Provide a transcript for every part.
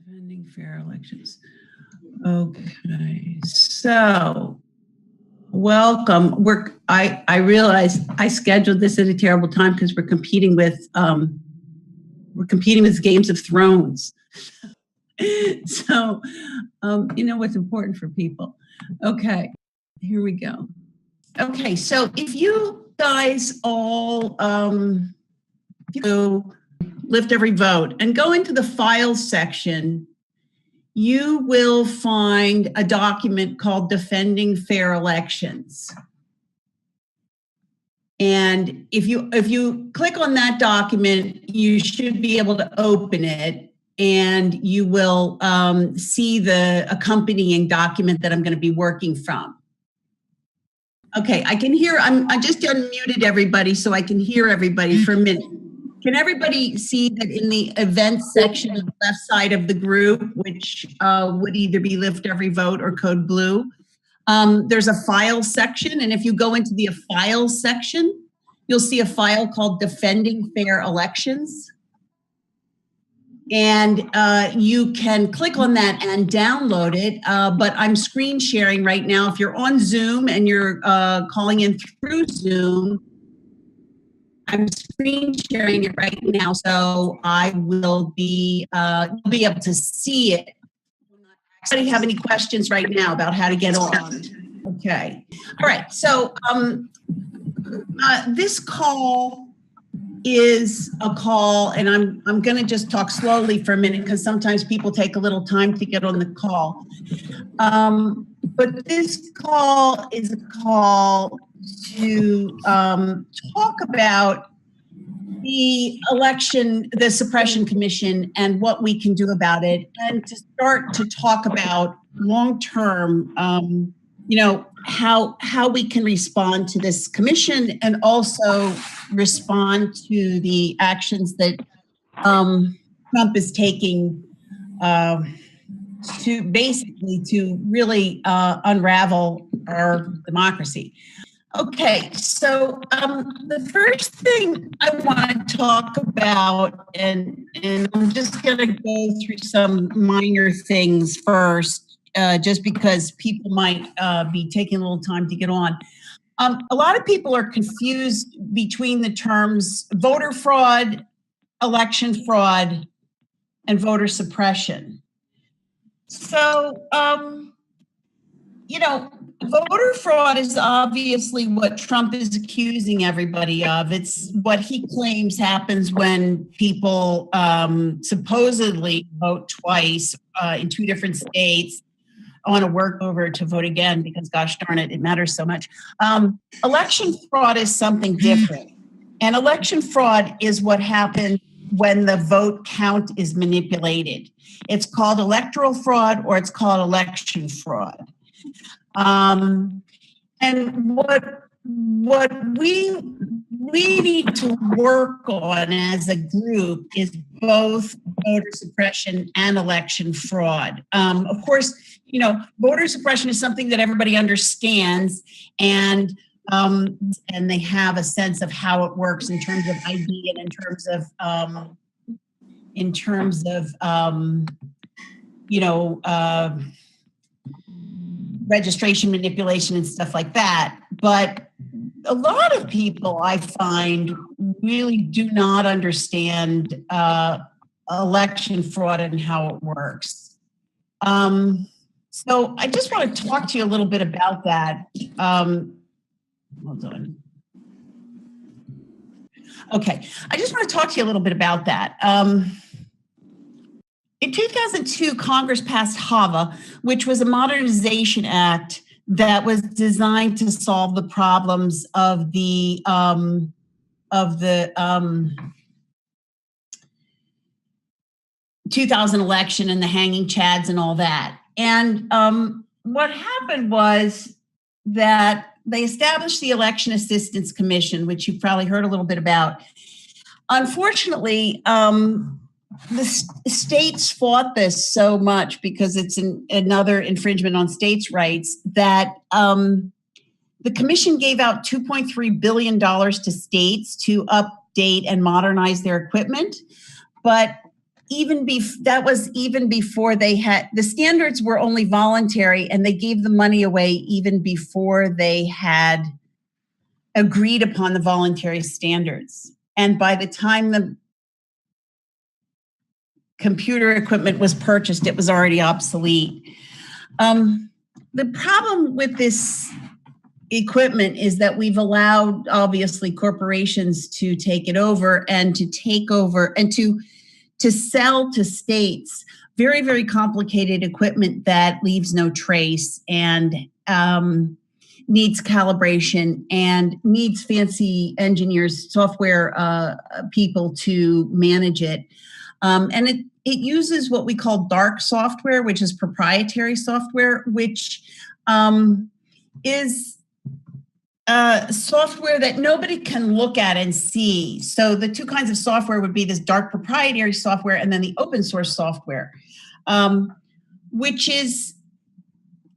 Defending fair elections. Okay, so welcome. I realize I scheduled this at a terrible time because we're competing with Games of Thrones. So you know what's important for people. Okay, here we go. Okay, so if you guys all lift every vote and go into the files section, you will find a document called Defending Fair Elections. And if you click on that document, you should be able to open it, and you will see the accompanying document that I'm going to be working from. Okay, I can hear, I just unmuted everybody so I can hear everybody for a minute. Can everybody see that in the events section on the left side of the group, which would either be Lift Every Vote or Code Blue, there's a file section, and if you go into the files section, you'll see a file called Defending Fair Elections. And you can click on that and download it, but I'm screen sharing right now. If you're on Zoom and you're calling in through Zoom, I'm screen sharing it right now, so I will be you'll be able to see it. Anybody have any questions right now about how to get on? Okay. All right. So this call is a call, and I'm going to just talk slowly for a minute because sometimes people take a little time to get on the call. But this call is a call to talk about the election, the Suppression Commission, and what we can do about it, and to start to talk about long-term, you know, how we can respond to this commission and also respond to the actions that Trump is taking to really unravel our democracy. Okay, so the first thing I want to talk about, and I'm just going to go through some minor things first, just because people might be taking a little time to get on. A lot of people are confused between the terms voter fraud, election fraud, and voter suppression. So, you know, voter fraud is obviously what Trump is accusing everybody of. It's what he claims happens when people supposedly vote twice in two different states on a workover to vote again because, gosh darn it, it matters so much. Election fraud is something different. And election fraud is what happens when the vote count is manipulated. It's called electoral fraud, or it's called election fraud. And what we need to work on as a group is both voter suppression and election fraud. Of course, you know, voter suppression is something that everybody understands, and they have a sense of how it works in terms of ID and in terms of you know, registration manipulation and stuff like that. But a lot of people, I find, really do not understand election fraud and how it works. So I just want to talk to you a little bit about that. Hold on. Okay, I just want to talk to you a little bit about that. In 2002, Congress passed HAVA, which was a modernization act that was designed to solve the problems of the 2000 election and the hanging chads and all that. And what happened was that they established the Election Assistance Commission, which you've probably heard a little bit about. Unfortunately, the states fought this so much because it's another infringement on states' rights that the commission gave out $2.3 billion to states to update and modernize their equipment. But that was even before they had, the standards were only voluntary, and they gave the money away even before they had agreed upon the voluntary standards. And by the time the computer equipment was purchased, it was already obsolete. The problem with this equipment is that we've allowed, obviously, corporations to take it over and to sell to states very, very complicated equipment that leaves no trace and needs calibration and needs fancy engineers, software people to manage it. And it uses what we call dark software, which is proprietary software, which is software that nobody can look at and see. So the two kinds of software would be this dark proprietary software and then the open source software, which is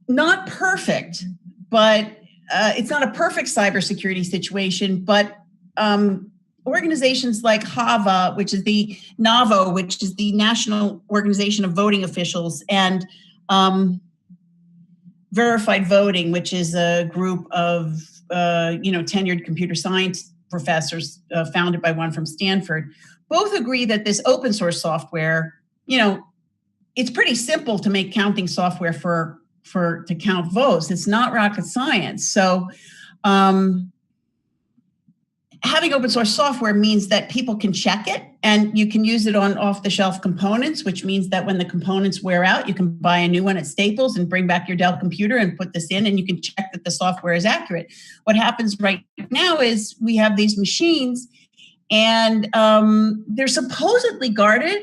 not perfect, but it's not a perfect cybersecurity situation. But organizations like HAVA, which is the NAVO, which is the National Organization of Voting Officials, and Verified Voting, which is a group of tenured computer science professors founded by one from Stanford, both agree that this open source software, it's pretty simple to make counting software to count votes. It's not rocket science. So having open source software means that people can check it, and you can use it on off-the-shelf components, which means that when the components wear out, you can buy a new one at Staples and bring back your Dell computer and put this in, and you can check that the software is accurate. What happens right now is we have these machines, and they're supposedly guarded,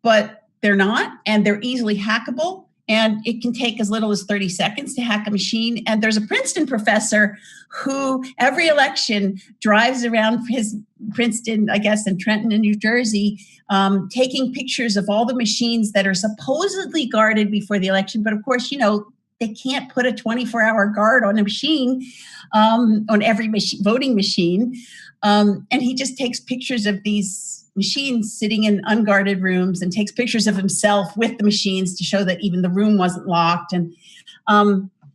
but they're not, and they're easily hackable. And it can take as little as 30 seconds to hack a machine. And there's a Princeton professor who every election drives around his Princeton, I guess, in Trenton and New Jersey, taking pictures of all the machines that are supposedly guarded before the election. But of course, they can't put a 24-hour guard on a machine, on every voting machine. And he just takes pictures of these machines sitting in unguarded rooms and takes pictures of himself with the machines to show that even the room wasn't locked. And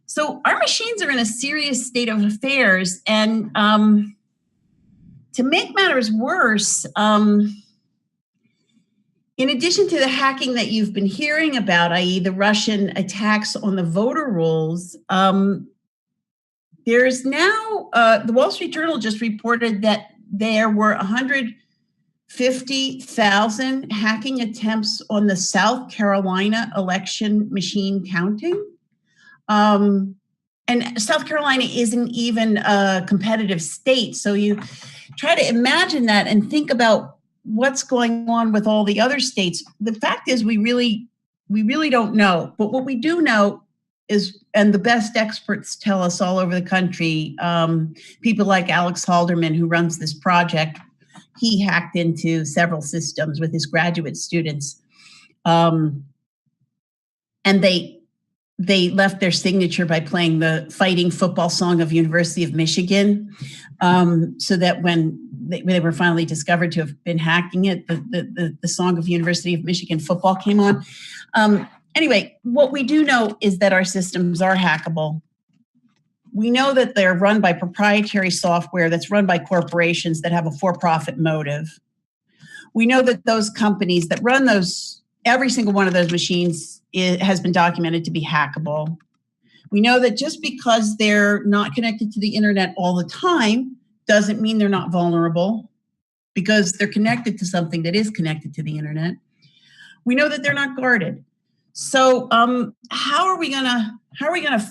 so our machines are in a serious state of affairs. And to make matters worse, in addition to the hacking that you've been hearing about, i.e. the Russian attacks on the voter rolls, there's now, the Wall Street Journal just reported that there were 150,000 hacking attempts on the South Carolina election machine counting. And South Carolina isn't even a competitive state. So you try to imagine that and think about what's going on with all the other states. The fact is we really don't know. But what we do know is, and the best experts tell us all over the country, people like Alex Halderman, who runs this project, he hacked into several systems with his graduate students. And they left their signature by playing the fighting football song of University of Michigan, so that when they were finally discovered to have been hacking it, the song of University of Michigan football came on. Anyway, what we do know is that our systems are hackable. We know that they're run by proprietary software that's run by corporations that have a for-profit motive. We know that those companies that run every single one of those machines has been documented to be hackable. We know that just because they're not connected to the internet all the time doesn't mean they're not vulnerable, because they're connected to something that is connected to the internet. We know that they're not guarded. So how are we gonna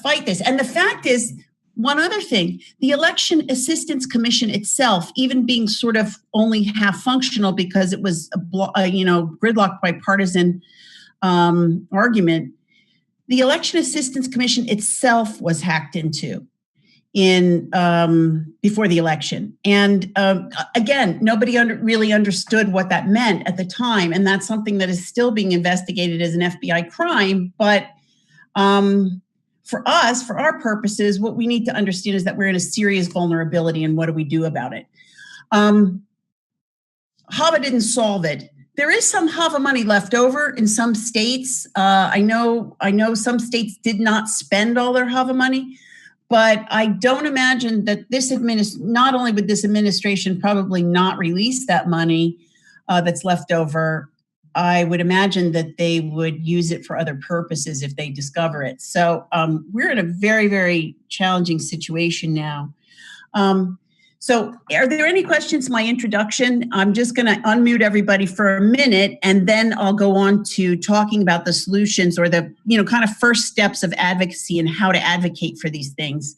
fight this? And the fact is, one other thing, the Election Assistance Commission itself, even being sort of only half functional because it was gridlocked by partisan argument, the Election Assistance Commission itself was hacked into before the election. And again, nobody really understood what that meant at the time. And that's something that is still being investigated as an FBI crime. But for us, for our purposes, what we need to understand is that we're in a serious vulnerability, and what do we do about it? HAVA didn't solve it. There is some HAVA money left over in some states. I know some states did not spend all their HAVA money, but I don't imagine that not only would this administration probably not release that money that's left over, I would imagine that they would use it for other purposes if they discover it. So we're in a very, very challenging situation now. So are there any questions to my introduction? I'm just going to unmute everybody for a minute, and then I'll go on to talking about the solutions or the kind of first steps of advocacy and how to advocate for these things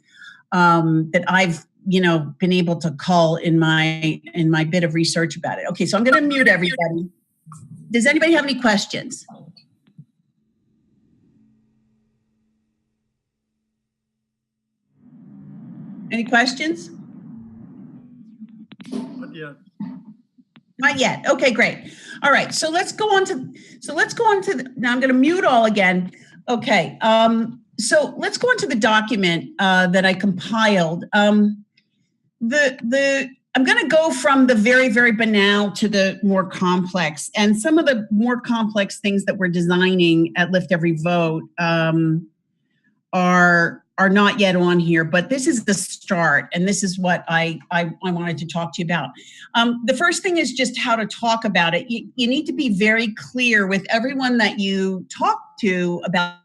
that I've been able to call in my bit of research about it. Okay, so I'm going to mute everybody. Does anybody have any questions? Any questions? Not yet. Not yet. Okay, great. All right. So let's go on to now I'm going to mute all again. Okay. So let's go into the document that I compiled. I'm going to go from the very, very banal to the more complex. And some of the more complex things that we're designing at Lift Every Vote are not yet on here, but this is the start, and this is what I wanted to talk to you about. The first thing is just how to talk about it. You need to be very clear with everyone that you talk to about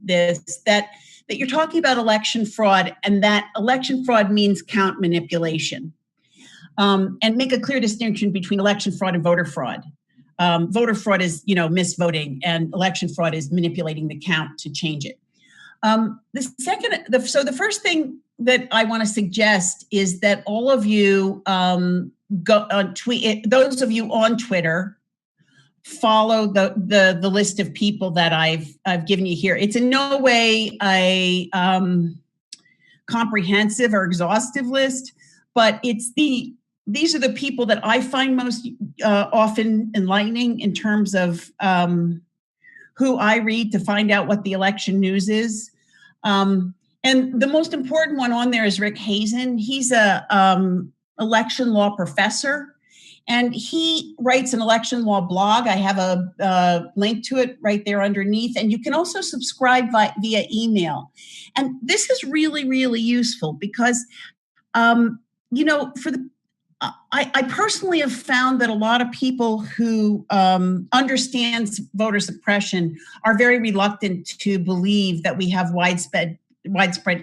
this, that you're talking about election fraud, and that election fraud means count manipulation. And make a clear distinction between election fraud and voter fraud. Voter fraud is, misvoting, and election fraud is manipulating the count to change it. The first thing that I want to suggest is that all of you go on tweet. Those of you on Twitter, follow the list of people that I've given you here. It's in no way a comprehensive or exhaustive list, but these are the people that I find most often enlightening in terms of who I read to find out what the election news is. And the most important one on there is Rick Hazen. He's a election law professor, and he writes an election law blog. I have a link to it right there underneath, and you can also subscribe via email. And this is really, really useful because, I personally have found that a lot of people who understand voter suppression are very reluctant to believe that we have widespread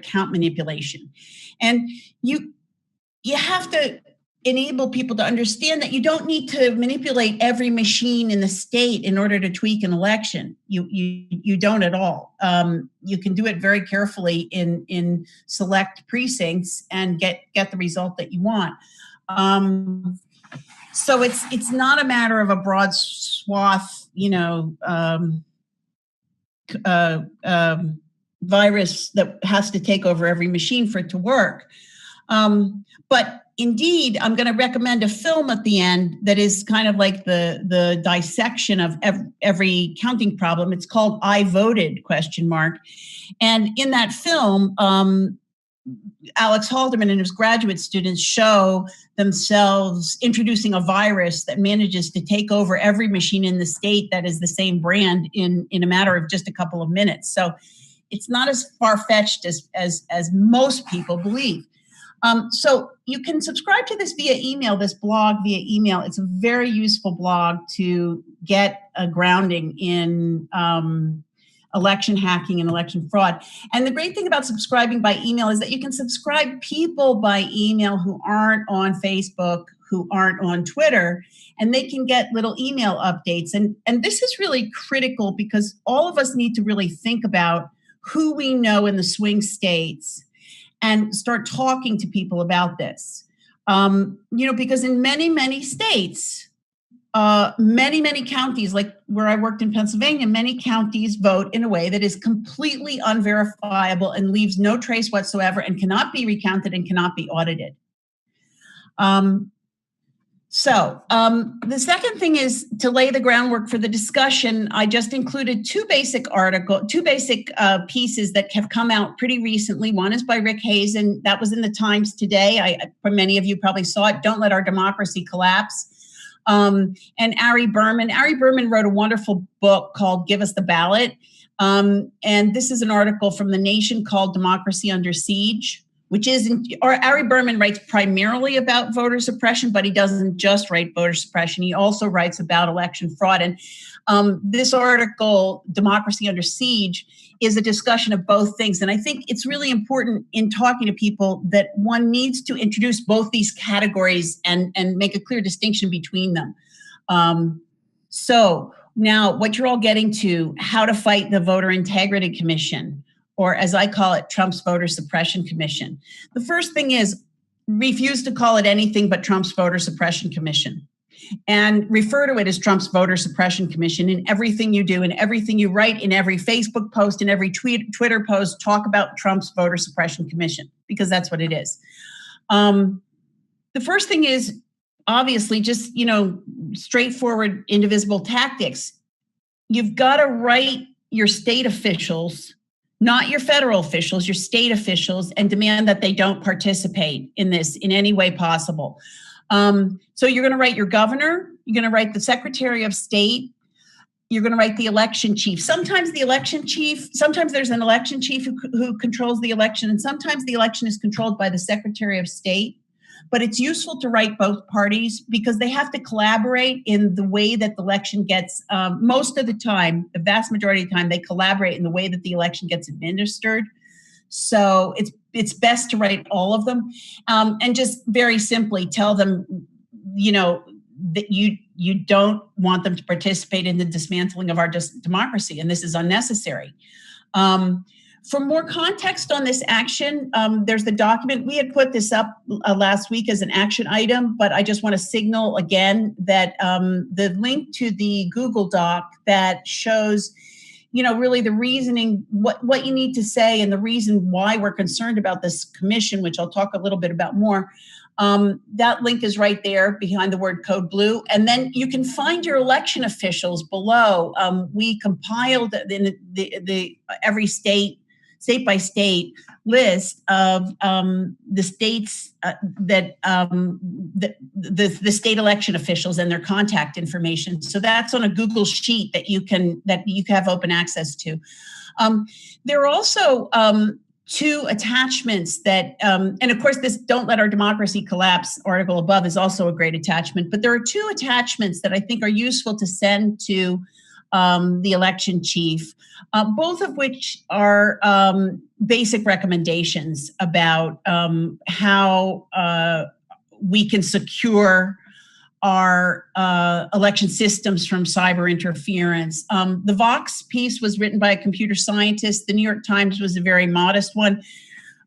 count manipulation. And you have to enable people to understand that you don't need to manipulate every machine in the state in order to tweak an election. You don't at all. You can do it very carefully in select precincts and get the result that you want. So it's not a matter of a broad swath, virus that has to take over every machine for it to work. But indeed, I'm going to recommend a film at the end that is kind of like the dissection of every counting problem. It's called "I Voted?" ? And in that film, Alex Halderman and his graduate students show themselves introducing a virus that manages to take over every machine in the state that is the same brand in a matter of just a couple of minutes. So it's not as far-fetched as most people believe. So you can subscribe to this blog via email. It's a very useful blog to get a grounding in election hacking and election fraud. And the great thing about subscribing by email is that you can subscribe people by email who aren't on Facebook, who aren't on Twitter, and they can get little email updates. And this is really critical because all of us need to really think about who we know in the swing states and start talking to people about this. Because in many, many states, many counties, like where I worked in Pennsylvania, many counties vote in a way that is completely unverifiable and leaves no trace whatsoever and cannot be recounted and cannot be audited. The second thing is to lay the groundwork for the discussion. I just included two basic pieces that have come out pretty recently. One is by Rick Hazen. That was in the Times today. For many of you probably saw it. Don't Let Our Democracy Collapse. and Ari Berman. Ari Berman wrote a wonderful book called Give Us the Ballot. And this is an article from The Nation called Democracy Under Siege, which Ari Berman writes primarily about voter suppression, but he doesn't just write voter suppression. He also writes about election fraud. And this article, Democracy Under Siege, is a discussion of both things. And I think it's really important in talking to people that one needs to introduce both these categories and make a clear distinction between them. So now what you're all getting to, how to fight the Voter Integrity Commission, or as I call it, Trump's Voter Suppression Commission. The first thing is refuse to call it anything but Trump's Voter Suppression Commission, and refer to it as Trump's Voter Suppression Commission in everything you do, in everything you write, in every Facebook post, in every Twitter post. Talk about Trump's Voter Suppression Commission, because that's what it is. The first thing is obviously just, straightforward, indivisible tactics. You've got to write your state officials, not your federal officials, your state officials, and demand that they don't participate in this in any way possible. So you're going to write your governor, you're going to write the Secretary of State, you're going to write the election chief. Sometimes there's an election chief who controls the election, and sometimes the election is controlled by the Secretary of State. But it's useful to write both parties because they have to collaborate in the way that the election gets, most of the time, the vast majority of the time, they collaborate in the way that the election gets administered. So it's best to write all of them, and just very simply tell them, that you don't want them to participate in the dismantling of our democracy, and this is unnecessary. For more context on this action, there's the document. We had put this up last week as an action item, but I just want to signal again that the link to the Google Doc that shows, really the reasoning, what you need to say, and the reason why we're concerned about this commission, which I'll talk a little bit about more. That link is right there behind the word Code Blue. And then you can find your election officials below. We compiled the every state by state list of the states that the state election officials and their contact information. So that's on a Google sheet that you can have open access to. There are also two attachments that, and of course, this "Don't Let Our Democracy Collapse" article above is also a great attachment. But there are two attachments that I think are useful to send to the election chief, both of which are basic recommendations about how we can secure our election systems from cyber interference. The Vox piece was written by a computer scientist. The New York Times was a very modest one.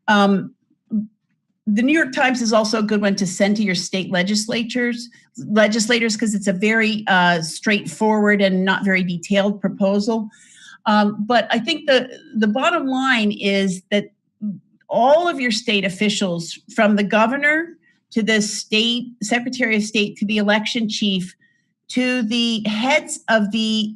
The New York Times is also a good one to send to your state legislators, because it's a very straightforward and not very detailed proposal. But I think the bottom line is that all of your state officials, from the governor to the state secretary of state to the election chief to the heads of the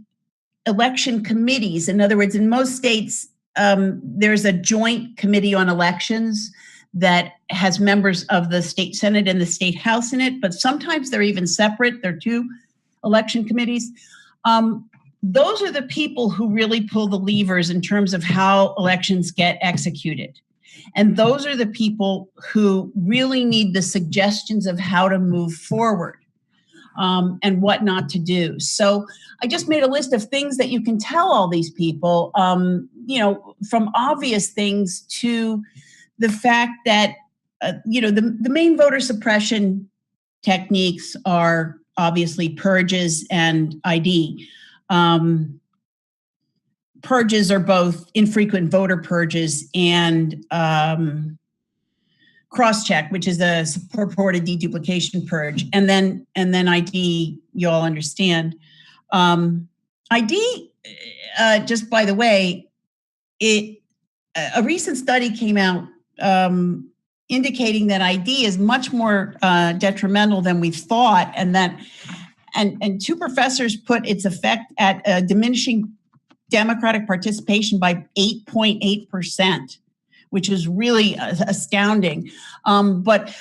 election committees. In other words, in most states, there's a joint committee on elections that has members of the state Senate and the state House in it, but sometimes they're even separate. They're two election committees. Those are the people who really pull the levers in terms of how elections get executed. And those are the people who really need the suggestions of how to move forward and what not to do. So I just made a list of things that you can tell all these people, from obvious things to the fact that, the main voter suppression techniques are obviously purges and ID. Purges are both infrequent voter purges and cross-check, which is a purported deduplication purge, and then ID. You all understand. ID. Just by the way, a recent study came out indicating that ID is much more detrimental than we thought, and two professors put its effect at diminishing Democratic participation by 8.8%, which is really astounding. But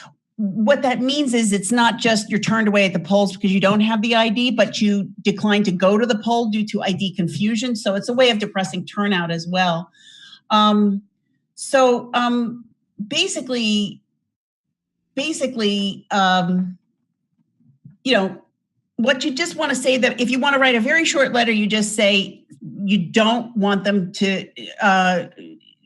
what that means is it's not just you're turned away at the polls because you don't have the ID, but you decline to go to the poll due to ID confusion. So it's a way of depressing turnout as well. Basically, what you just want to say, that if you want to write a very short letter, you just say you don't want them to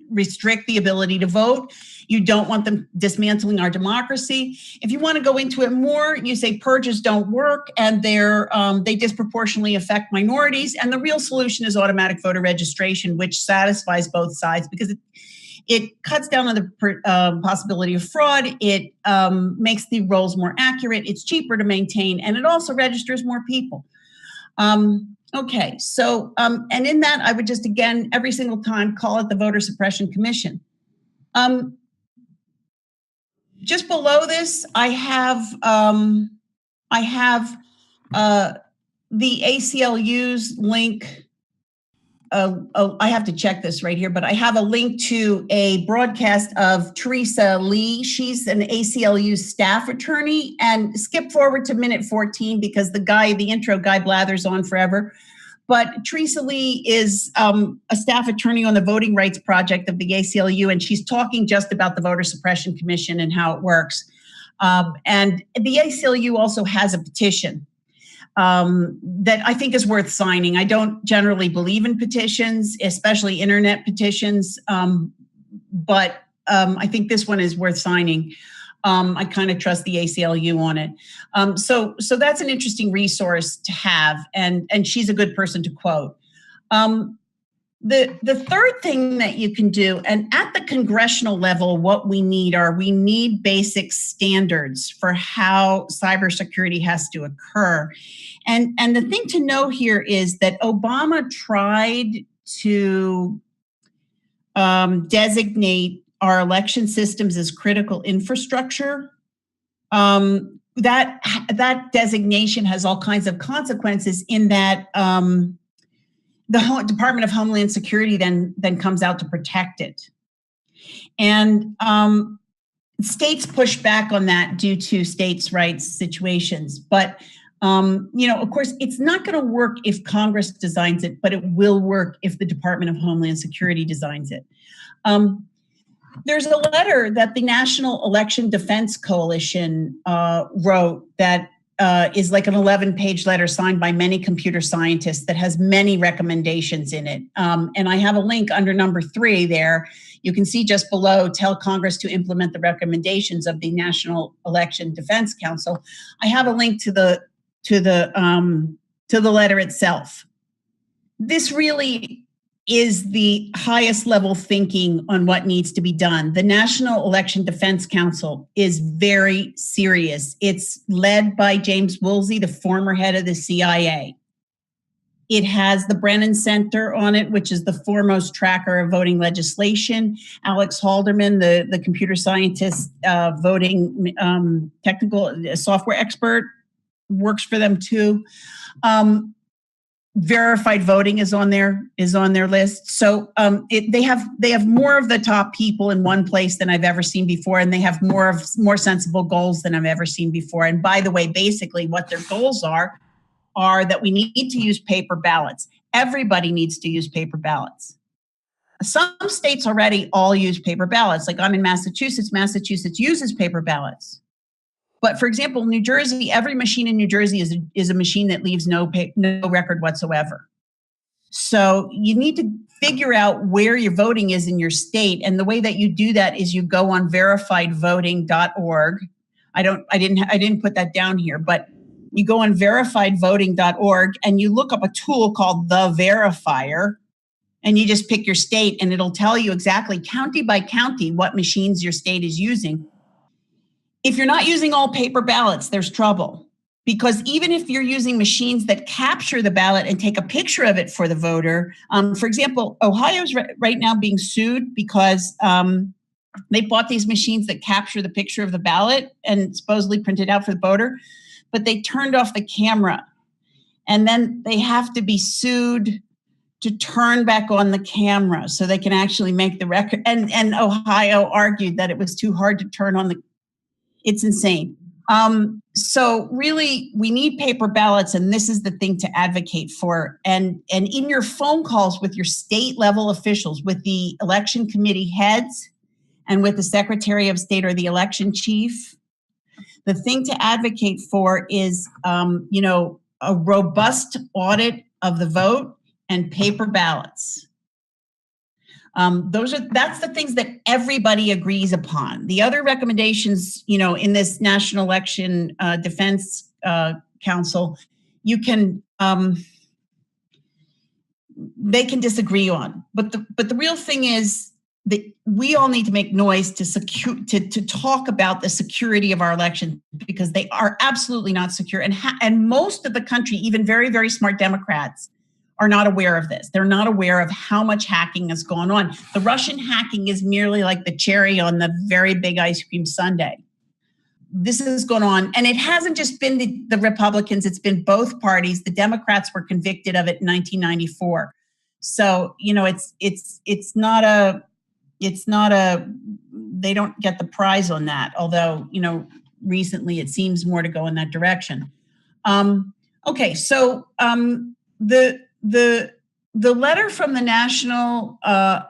restrict the ability to vote. You don't want them dismantling our democracy. If you want to go into it more, you say purges don't work and they disproportionately affect minorities. And the real solution is automatic voter registration, which satisfies both sides because it cuts down on the possibility of fraud. It makes the rolls more accurate. It's cheaper to maintain, and it also registers more people. Okay, so, and in that, I would just, again, every single time, call it the Voter Suppression Commission. Just below this, I have the ACLU's link. I have to check this right here, but I have a link to a broadcast of Teresa Lee. She's an ACLU staff attorney, and skip forward to minute 14 because the intro guy blathers on forever. But Teresa Lee is a staff attorney on the Voting Rights Project of the ACLU, and she's talking just about the Voter Suppression Commission and how it works. And the ACLU also has a petition that I think is worth signing. I don't generally believe in petitions, especially internet petitions, but I think this one is worth signing. I kind of trust the ACLU on it. So that's an interesting resource to have, and she's a good person to quote. The third thing that you can do, and at the congressional level, what we need basic standards for how cybersecurity has to occur. And the thing to know here is that Obama tried to designate our election systems as critical infrastructure. That designation has all kinds of consequences in that the Department of Homeland Security then comes out to protect it. And states push back on that due to states' rights situations. But, of course, it's not going to work if Congress designs it, but it will work if the Department of Homeland Security designs it. There's a letter that the National Election Defense Coalition wrote that is like an 11-page letter signed by many computer scientists that has many recommendations in it. And I have a link under number 3 there. You can see just below, tell Congress to implement the recommendations of the National Election Defense Council. I have a link to the letter itself. This really is the highest level thinking on what needs to be done. The National Election Defense Council is very serious. It's led by James Woolsey, the former head of the CIA. It has the Brennan Center on it, which is the foremost tracker of voting legislation. Alex Halderman, the computer scientist, voting technical software expert, works for them too. Verified voting is on their list. So they have more of the top people in one place than I've ever seen before, and they have more sensible goals than I've ever seen before. And by the way, basically what their goals are that we need to use paper ballots. Everybody needs to use paper ballots. Some states already all use paper ballots. Like I'm in Massachusetts. Massachusetts uses paper ballots. But for example, New Jersey, every machine in New Jersey is a machine that leaves no record whatsoever. So you need to figure out where your voting is in your state. And the way that you do that is you go on verifiedvoting.org. I didn't put that down here, but you go on verifiedvoting.org and you look up a tool called The Verifier, and you just pick your state and it'll tell you exactly county by county what machines your state is using. If you're not using all paper ballots, there's trouble, because even if you're using machines that capture the ballot and take a picture of it for the voter, for example, Ohio's right now being sued because they bought these machines that capture the picture of the ballot and supposedly print it out for the voter, but they turned off the camera, and then they have to be sued to turn back on the camera so they can actually make the record. And Ohio argued that it was too hard to turn on It's insane. So really, we need paper ballots, and this is the thing to advocate for. And in your phone calls with your state level officials, with the election committee heads, and with the Secretary of State or the election chief, the thing to advocate for is, a robust audit of the vote and paper ballots. That's the things that everybody agrees upon. The other recommendations, in this National Election Defense Council, they can disagree on. But the real thing is that we all need to make noise to talk about the security of our elections, because they are absolutely not secure. And most of the country, even very, very smart Democrats, are not aware of this. They're not aware of how much hacking has gone on. The Russian hacking is merely like the cherry on the very big ice cream sundae. This has gone on, and it hasn't just been the Republicans, it's been both parties. The Democrats were convicted of it in 1994. So, it's not a, they don't get the prize on that, although, recently it seems more to go in that direction. Okay, so the letter from the National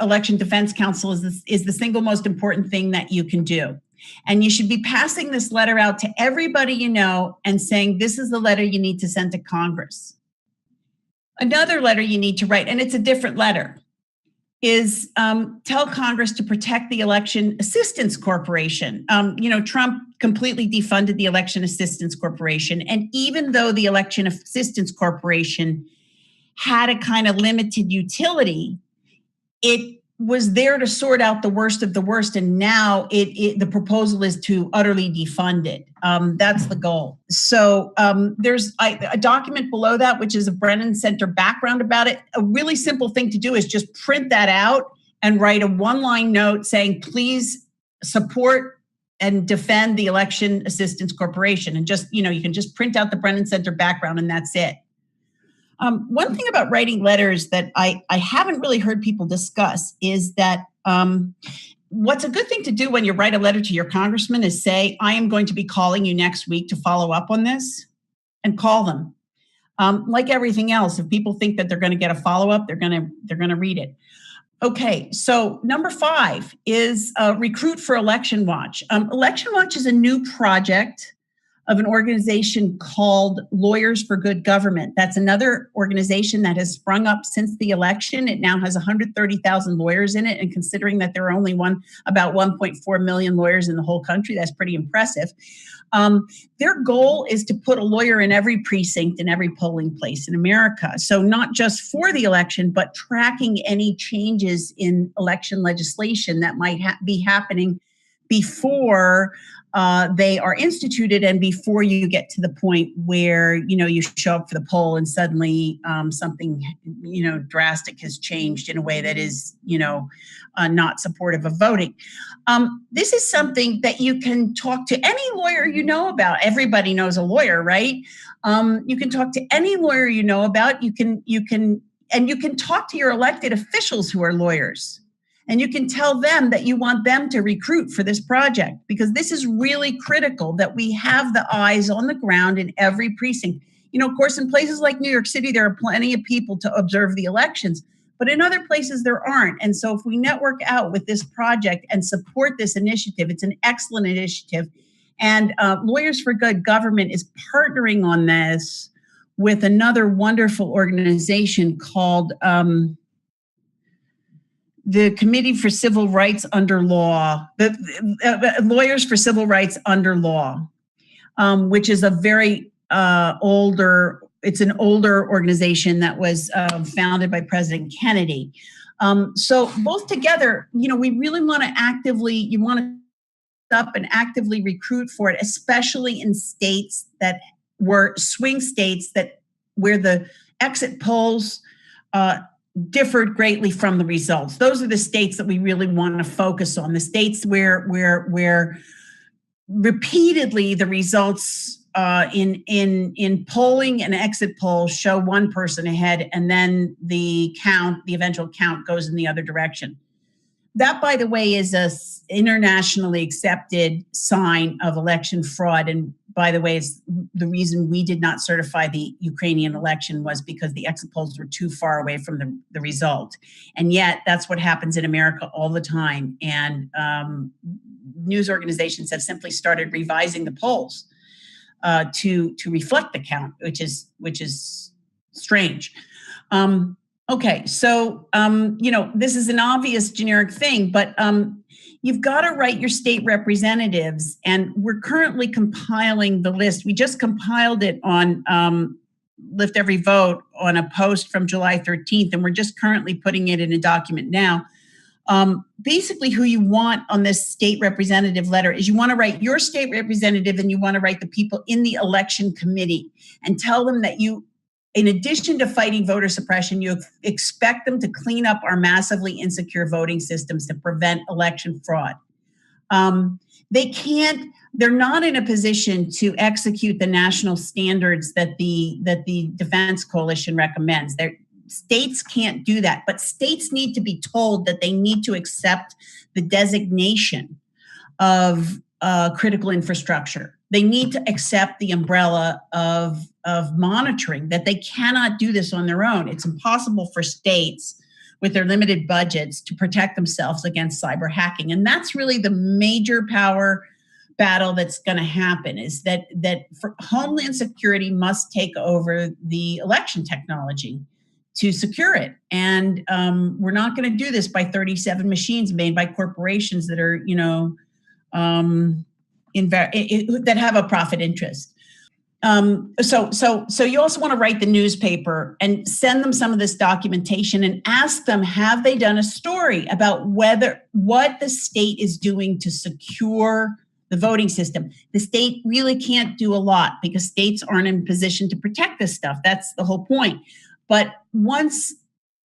Election Defense Council is the single most important thing that you can do. And you should be passing this letter out to everybody you know and saying, this is the letter you need to send to Congress. Another letter you need to write, and it's a different letter, is tell Congress to protect the Election Assistance Corporation. Trump completely defunded the Election Assistance Corporation. And even though the Election Assistance Corporation had a kind of limited utility, it was there to sort out the worst of the worst. And now the proposal is to utterly defund it. That's the goal. So there's a document below that, which is a Brennan Center background about it. A really simple thing to do is just print that out and write a one-line note saying, please support and defend the Election Assistance Corporation. And just, you can just print out the Brennan Center background and that's it. One thing about writing letters that I haven't really heard people discuss is that what's a good thing to do when you write a letter to your congressman is say, I am going to be calling you next week to follow up on this, and call them. Like everything else, if people think that they're going to get a follow-up, they're going to read it. Okay, so number 5 is recruit for Election Watch. Election Watch is a new project of an organization called Lawyers for Good Government. That's another organization that has sprung up since the election. It now has 130,000 lawyers in it, and considering that there are only about 1.4 million lawyers in the whole country, that's pretty impressive. Their goal is to put a lawyer in every precinct in every polling place in America. So not just for the election, but tracking any changes in election legislation that might be happening before they are instituted, and before you get to the point where you show up for the poll and suddenly something drastic has changed in a way that is not supportive of voting. This is something that you can talk to any lawyer you know about. Everybody knows a lawyer, right? You can talk to any lawyer you know about. You can talk to your elected officials who are lawyers. And you can tell them that you want them to recruit for this project, because this is really critical that we have the eyes on the ground in every precinct. Of course, in places like New York City, there are plenty of people to observe the elections, but in other places there aren't. And so if we network out with this project and support this initiative, it's an excellent initiative. And Lawyers for Good Government is partnering on this with another wonderful organization called the Committee for Civil Rights Under Law, the Lawyers for Civil Rights Under Law, which is a very older organization that was founded by President Kennedy. So both together, we really want to up and actively recruit for it, especially in states that were swing states where the exit polls differed greatly from the results. Those are the states that we really want to focus on. The states where repeatedly the results in polling and exit polls show one person ahead, and then the eventual count goes in the other direction. that, by the way, is a internationally accepted sign of election fraud. And by the way, is the reason we did not certify the Ukrainian election was because the exit polls were too far away from the result. And yet that's what happens in America all the time. And news organizations have simply started revising the polls to reflect the count, which is strange. Okay, so this is an obvious generic thing, but you've got to write your state representatives, and we're currently compiling the list. We just compiled it on Lift Every Vote on a post from July 13th, and we're just currently putting it in a document now. Basically, who you want on this state representative letter is you want to write your state representative, and you want to write the people in the election committee and tell them that you, in addition to fighting voter suppression, you expect them to clean up our massively insecure voting systems to prevent election fraud. They're not in a position to execute the national standards that the Defense Coalition recommends. States can't do that, but states need to be told that they need to accept the designation of critical infrastructure. They need to accept the umbrella of monitoring, that they cannot do this on their own. It's impossible for states with their limited budgets to protect themselves against cyber hacking. And that's really the major power battle that's going to happen, is that for Homeland Security must take over the election technology to secure it. And we're not going to do this by 37 machines made by corporations that are, that have a profit interest. So you also want to write the newspaper and send them some of this documentation and ask them, have they done a story about what the state is doing to secure the voting system? The state really can't do a lot because states aren't in position to protect this stuff. That's the whole point. But once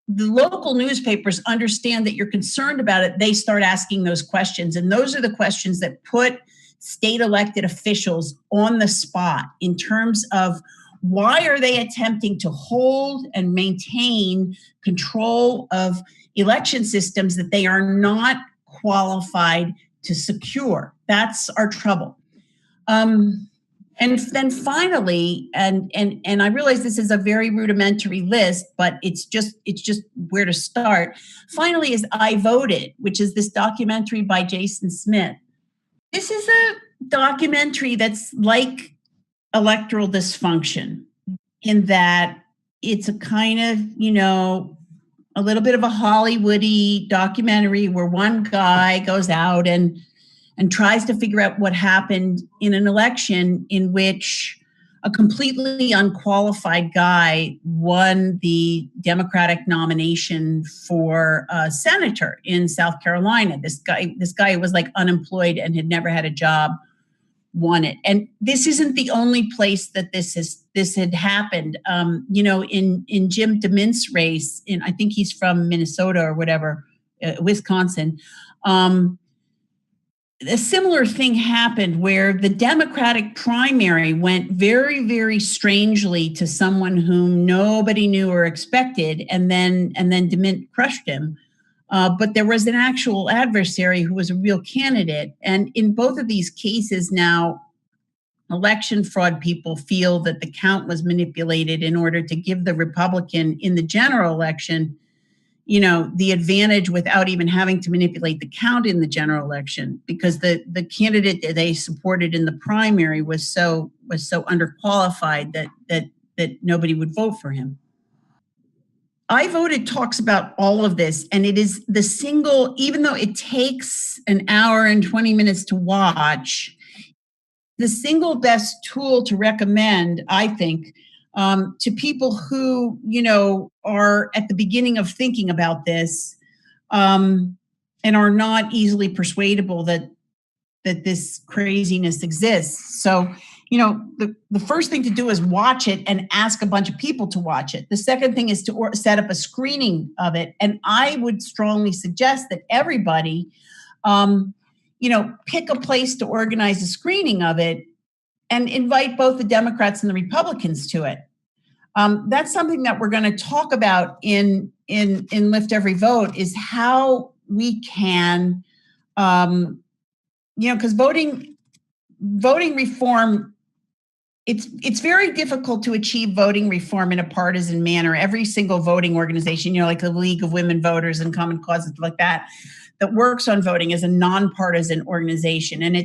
the local newspapers understand that you're concerned about it, they start asking those questions. And those are the questions that put state elected officials on the spot in terms of why are they attempting to hold and maintain control of election systems that they are not qualified to secure. That's our trouble. And then finally, and I realize this is a very rudimentary list, but it's just where to start. Finally is I Voted, which is this documentary by Jason Smith. This is a documentary that's like electoral dysfunction in that it's a kind of, a little bit of a Hollywoody documentary where one guy goes out and tries to figure out what happened in an election in which a completely unqualified guy won the Democratic nomination for senator in South Carolina. This guy was like unemployed and had never had a job, won it. And this isn't the only place that this had happened. In Jim DeMint's race, I think he's from Minnesota or whatever, Wisconsin. A similar thing happened where the Democratic primary went very, very strangely to someone whom nobody knew or expected, and then DeMint crushed him. But there was an actual adversary who was a real candidate. And in both of these cases now, election fraud people feel that the count was manipulated in order to give the Republican in the general election the advantage without even having to manipulate the count in the general election, because the candidate that they supported in the primary was so underqualified that nobody would vote for him. I Voted talks about all of this, and it is the single, even though it takes an hour and 20 minutes to watch, the single best tool to recommend, I think, to people who, are at the beginning of thinking about this and are not easily persuadable that this craziness exists. So, the first thing to do is watch it and ask a bunch of people to watch it. The second thing is to set up a screening of it. And I would strongly suggest that everybody, pick a place to organize a screening of it and invite both the Democrats and the Republicans to it. That's something that we're going to talk about in Lift Every Vote, is how we can, because voting reform, it's very difficult to achieve voting reform in a partisan manner. Every single voting organization, like the League of Women Voters and Common Cause, and like that works on voting is a nonpartisan organization, and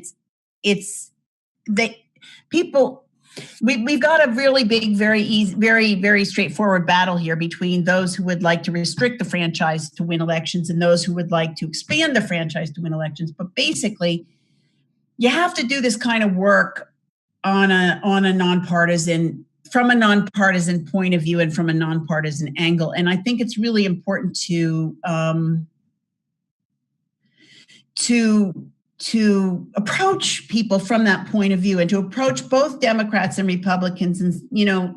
we've got a really big, very easy, very, very straightforward battle here between those who would like to restrict the franchise to win elections and those who would like to expand the franchise to win elections. But basically, you have to do this kind of work on a nonpartisan, from a nonpartisan point of view and from a nonpartisan angle. And I think it's really important to approach people from that point of view, and to approach both Democrats and Republicans, and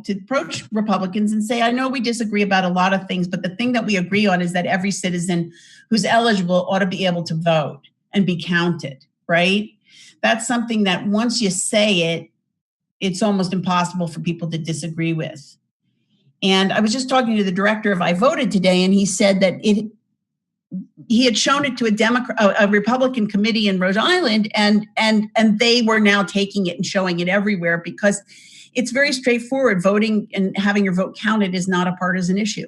to approach Republicans and say, I know we disagree about a lot of things, but the thing that we agree on is that every citizen who's eligible ought to be able to vote and be counted, right? That's something that once you say it, it's almost impossible for people to disagree with. And I was just talking to the director of I Voted today, and he said that he had shown it to a Republican committee in Rhode Island, and they were now taking it and showing it everywhere, because it's very straightforward. Voting and having your vote counted is not a partisan issue.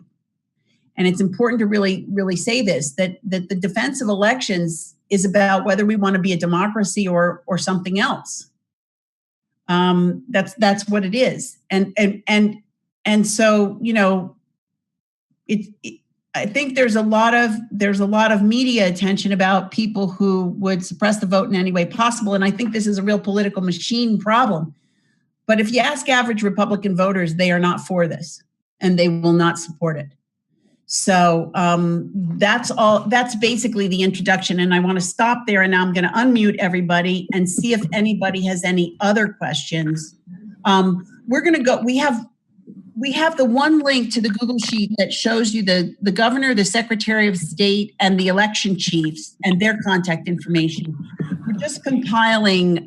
And it's important to really, really say this, that the defense of elections is about whether we want to be a democracy or something else. That's what it is. And so, I think there's a lot of media attention about people who would suppress the vote in any way possible. And I think this is a real political machine problem. But if you ask average Republican voters, they are not for this, and they will not support it. So that's basically the introduction. And I want to stop there, and now I'm going to unmute everybody and see if anybody has any other questions. We're going to go, we have the one link to the Google Sheet that shows you the governor, the secretary of state, and the election chiefs and their contact information. We're just compiling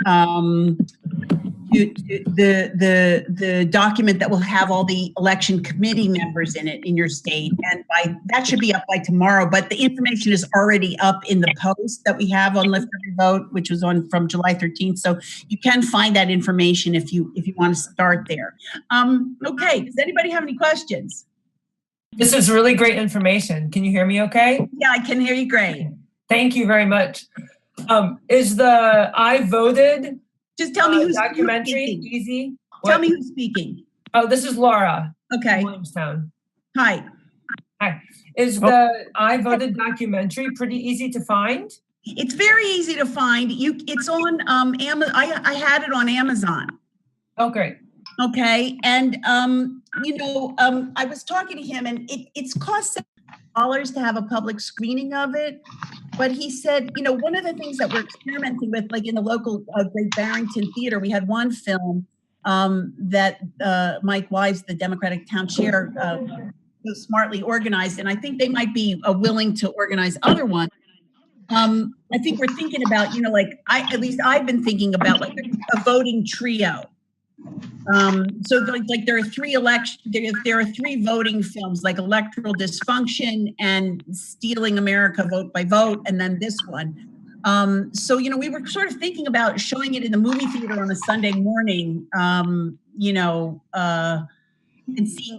the document that will have all the election committee members in it in your state, and that should be up by tomorrow. But the information is already up in the post that we have on Lift Every Vote, which was from July 13th. So you can find that information if you want to start there. Okay, does anybody have any questions? This is really great information. Can you hear me okay? Yeah, I can hear you great. Thank you very much. Is the I Voted just tell me who's documentary speaking. Easy? Tell me who's speaking. Oh, this is Laura. Okay. Williamstown. Hi. Is the I Voted documentary pretty easy to find? It's very easy to find. It's on Amazon. I had it on Amazon. Oh, great. Okay, and I was talking to him, and it's cost $7 to have a public screening of it. But he said, one of the things that we're experimenting with, like in the local Great Barrington Theater, we had one film that Mike Wise, the Democratic town chair, so smartly organized, and I think they might be willing to organize other ones. I think we're thinking about, I've been thinking about like a voting trio. So like there are three voting films, like Electoral Dysfunction and Stealing America Vote by Vote, and then this one. So we were sort of thinking about showing it in the movie theater on a Sunday morning, and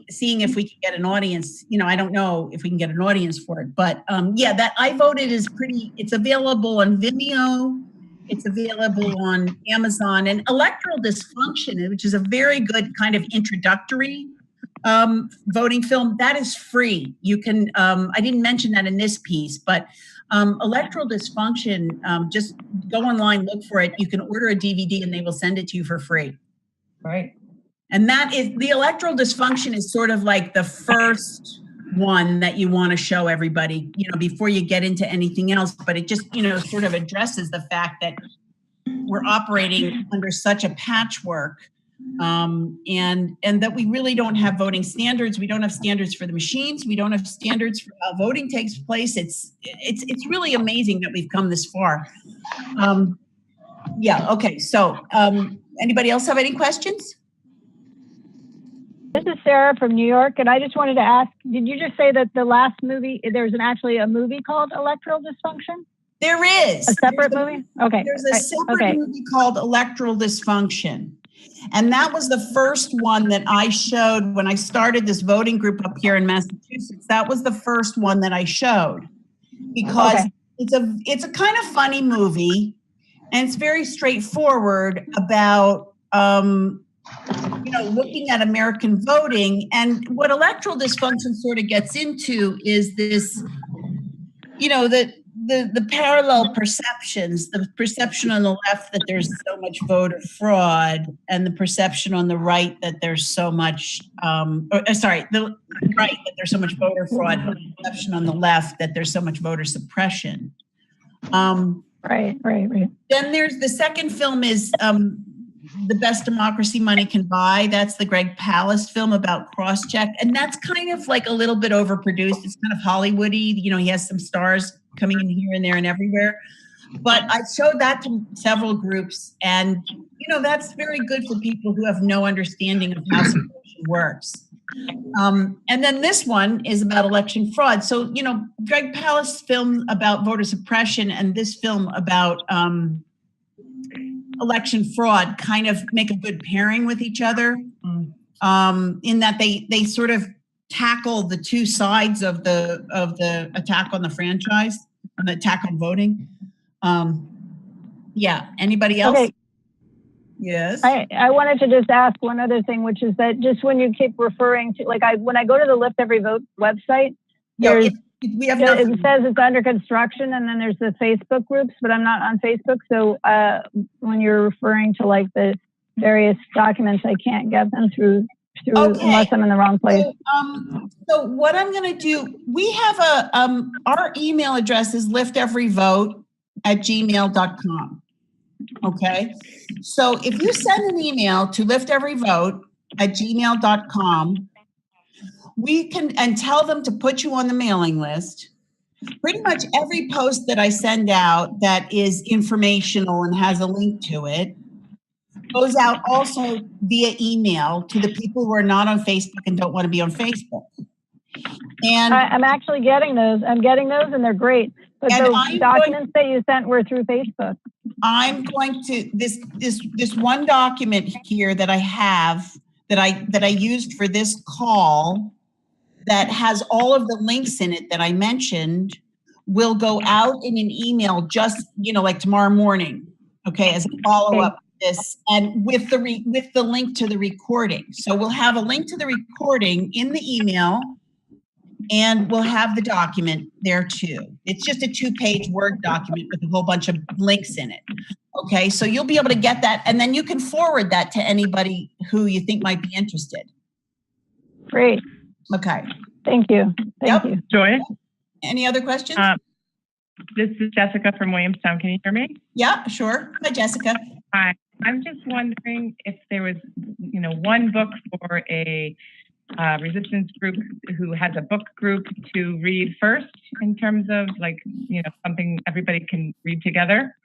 seeing if we can get an audience. I don't know if we can get an audience for it, but that I Voted is it's available on Vimeo. It's available on Amazon. And Electoral Dysfunction, which is a very good kind of introductory voting film, that is free. You can, I didn't mention that in this piece, but Electoral Dysfunction, just go online, look for it. You can order a DVD and they will send it to you for free. Right. And that is, the Electoral Dysfunction is sort of like the first one that you want to show everybody, before you get into anything else. But it just, sort of addresses the fact that we're operating under such a patchwork, and that we really don't have voting standards. We don't have standards for the machines. We don't have standards for how voting takes place. It's really amazing that we've come this far. Okay. So, anybody else have any questions? This is Sarah from New York, and I just wanted to ask, did you just say that the last movie, there's actually a movie called Electoral Dysfunction? There is. A separate movie? Okay. There's a separate movie called Electoral Dysfunction. And that was the first one that I showed when I started this voting group up here in Massachusetts. That was the first one that I showed because it's a kind of funny movie, and it's very straightforward about looking at American voting. And what electoral dysfunction sort of gets into is this, the parallel perceptions, the perception on the left that there's so much voter fraud, and the perception on the right that there's so much, the right that there's so much voter fraud, and the perception on the left that there's so much voter suppression. Right. Then there's the second film is The Best Democracy Money Can Buy. That's the Greg Palast film about crosscheck. And that's kind of like a little bit overproduced. It's kind of Hollywoody. He has some stars coming in here and there and everywhere. But I showed that to several groups. And, that's very good for people who have no understanding of how suppression works. And then this one is about election fraud. So, Greg Palast's film about voter suppression and this film about election fraud kind of make a good pairing with each other, in that they sort of tackle the two sides of the attack on the franchise and the attack on voting. Anybody else? Okay. Yes. I wanted to just ask one other thing, which is that just when you keep referring to, when I go to the Lift Every Vote website, it says it's under construction, and then there's the Facebook groups, but I'm not on Facebook. So when you're referring to the various documents, I can't get them through unless I'm in the wrong place. So what I'm going to do, we have our email address is lifteveryvote@gmail.com. Okay. So if you send an email to lifteveryvote@gmail.com, we can, and tell them to put you on the mailing list. Pretty much every post that I send out that is informational and has a link to it goes out also via email to the people who are not on Facebook and don't want to be on Facebook. And I'm actually getting those. I'm getting those, and they're great. But those documents that you sent were through Facebook. I'm going to this one document here that I have that I used for this call that has all of the links in it that I mentioned will go out in an email just like tomorrow morning, okay, as a follow-up to this, and with the link to the recording. So we'll have a link to the recording in the email, and we'll have the document there too. It's just a 2-page Word document with a whole bunch of links in it. Okay, so you'll be able to get that, and then you can forward that to anybody who you think might be interested. Great. Okay. Thank you. Thank you. Joy? Any other questions? This is Jessica from Williamstown. Can you hear me? Yeah, sure. Hi, Jessica. Hi. I'm just wondering if there was, one book for a resistance group who has a book group to read first, in terms of something everybody can read together.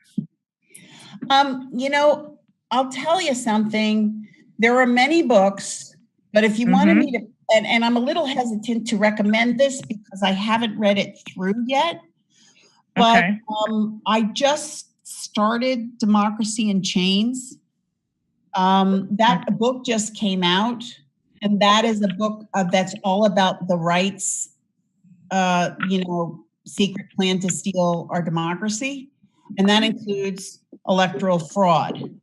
I'll tell you something. There are many books, but if you wanted me to, and I'm a little hesitant to recommend this because I haven't read it through yet, but I just started Democracy in Chains. That book just came out, and that is a book that's all about the right's, secret plan to steal our democracy, and that includes electoral fraud.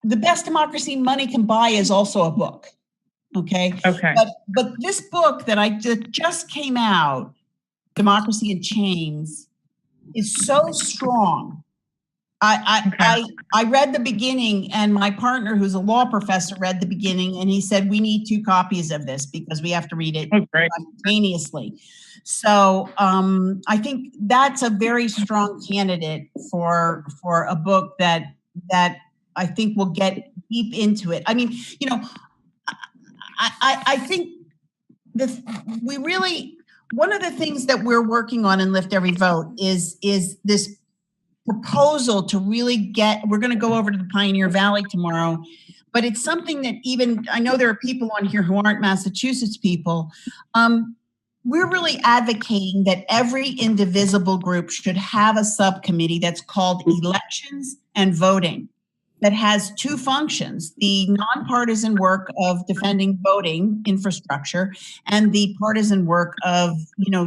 The Best Democracy Money Can Buy is also a book. Okay. But this book that I just came out, Democracy in Chains, is so strong. I read the beginning, and my partner, who's a law professor, read the beginning, and he said, we need 2 copies of this because we have to read it simultaneously. So I think that's a very strong candidate for a book that I think will get deep into it. I mean, I think one of the things that we're working on in Lift Every Vote is this proposal to really we're going to go over to the Pioneer Valley tomorrow, but it's something that even, I know there are people on here who aren't Massachusetts people. We're really advocating that every indivisible group should have a subcommittee that's called Elections and Voting, that has two functions: the nonpartisan work of defending voting infrastructure and the partisan work of,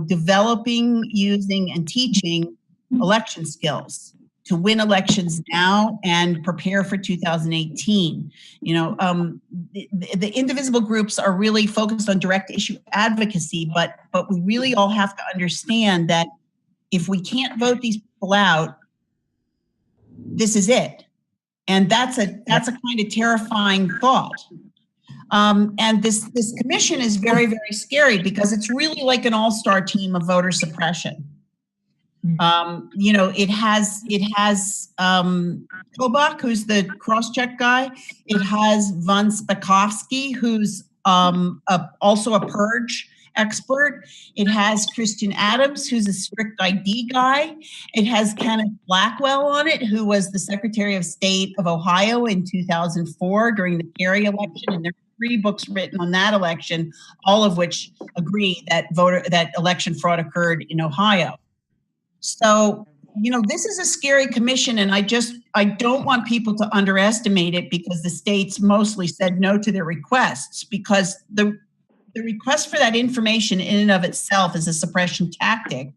developing, using, and teaching election skills to win elections now and prepare for 2018. The indivisible groups are really focused on direct issue advocacy, but we really all have to understand that if we can't vote these people out, this is it. And that's a kind of terrifying thought. And this commission is very, very scary because it's really like an all-star team of voter suppression. It has Kobach, who's the cross-check guy. It has Von Spakovsky, who's also a purge expert. It has Christian Adams, who's a strict ID guy. It has Kenneth Blackwell on it, who was the Secretary of State of Ohio in 2004 during the Kerry election. And there are 3 books written on that election, all of which agree that election fraud occurred in Ohio. So, this is a scary commission, and I don't want people to underestimate it because the states mostly said no to their requests, because the request for that information in and of itself is a suppression tactic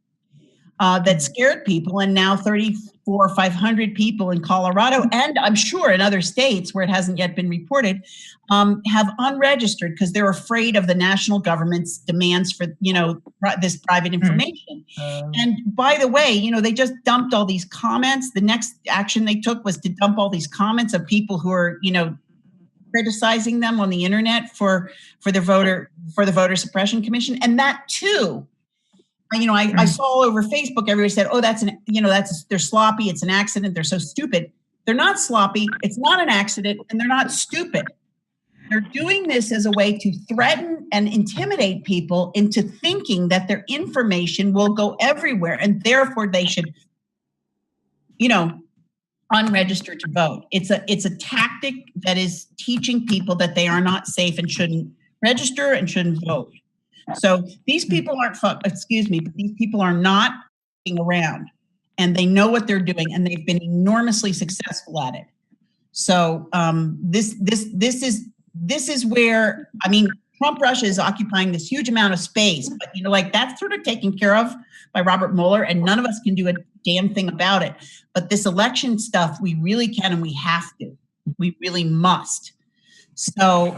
that scared people. And now 34 or 500 people in Colorado, and I'm sure in other states where it hasn't yet been reported, have unregistered because they're afraid of the national government's demands for, this private information. And by the way, they just dumped all these comments. The next action they took was to dump all these comments of people who are, criticizing them on the internet for the voter suppression commission. And that too, I saw all over Facebook, everybody said, oh, they're sloppy. It's an accident. They're so stupid. They're not sloppy. It's not an accident, and they're not stupid. They're doing this as a way to threaten and intimidate people into thinking that their information will go everywhere, and therefore they should, unregistered to vote. It's a tactic that is teaching people that they are not safe and shouldn't register and shouldn't vote. So these people but these people are not around, and they know what they're doing, and they've been enormously successful at it. So this is where, Trump Russia is occupying this huge amount of space, but that's sort of taken care of by Robert Mueller, and none of us can do a damn thing about it. But this election stuff, we really can, and we have to. We really must. So